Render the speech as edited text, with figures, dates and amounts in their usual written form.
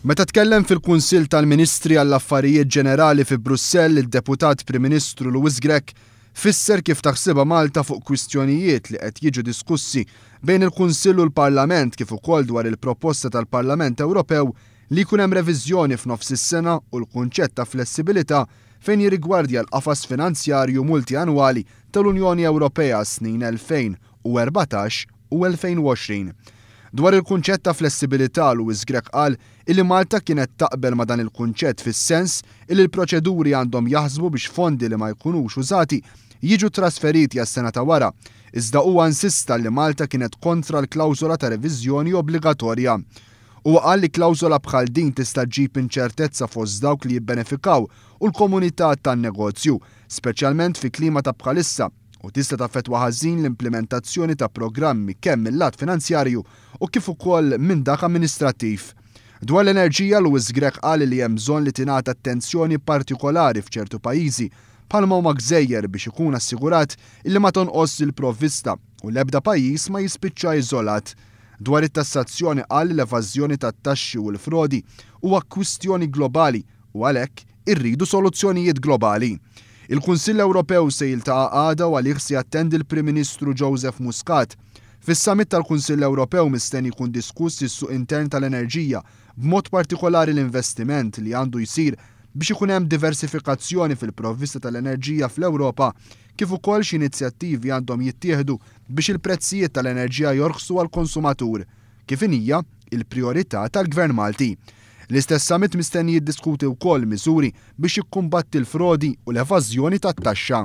Meta tkellem fil-Kunsill tal-Ministri għall-Affarijiet Ġenerali fi Brussell, id-Deputat Prim Ministru Louis Grech fisser kif taħsibha Malta fuq kwistjonijiet li qed jiġu diskussi bejn il-Kunsill u l-Parlament kif ukoll dwar il-proposta tal-Parlament Ewropew li jkun hemm reviżjoni f'nofs is-sena u l-kunċett ta' flessibilità fejn jirrigwardja l-qafas finanzjarju multianwali tal-Unjoni Ewropea snin 2014 u 2020. Dwar il-kunċett ta' flessibilità, Louis Grech qal illi Malta kienet taqbel ma' dan il-kunċett fis-sens illi l-proċeduri għandhom jaħsbu biex fondi li ma jkunux użati jiġu trasferiti għas-sena ta' wara. Iżda huwa insista li Malta kienet kontra l-klawżola ta' reviżjoni obbligatorja. Huwa qal li klawżola bħal din tista' ġġib inċertezza fost dawk li jibbenefikaw u l-komunità tan-negozju, speċjalment fi klima ta' bħalissa, u tista' taffettwa ħażin l-implementazzjoni ta' programmi kemm mill-lat finanzjarju u kif ukoll minn dak amministrattiv. Dwar l-enerġija, Louis Grech qal li hemm bżonn li tingħata attenzjoni partikolari f'ċertu pajjiżi bħalma huma Gżejjer biex ikun assigurat illi ma tonqos il-provvista u l-ebda pajjiż ma jispiċċa iżolat. Dwar it-tassazzjoni qal li l-evażjoni tat-taxxi u l-frodi huwa kwistjoni globali u għalhekk irridu soluzzjonijiet globali. Il-Kunsill Ewropew se jiltaqa' għada u għalih se jattendi l-Prim Ministru Joseph Muscat. Fis-summit tal-Kunsill Ewropew mistenni jkun diskuss is-suq intern tal-enerġija b'mod partikolari l-investiment li għandu jsir biex ikun hemm diversifikazzjoni fil-provvista tal-enerġija fl-Ewropa kif ukoll x'inizjattivi għandhom jittieħdu biex il-prezzijiet tal-enerġija jorħsu għall-konsumatur, kif hija il-prijorità tal-Gvern Malti. L-istess summit mistenni jiddiskuti wkoll miżuri biex jikkumbatti l-frodi u l-evażjoni tat-taxxa.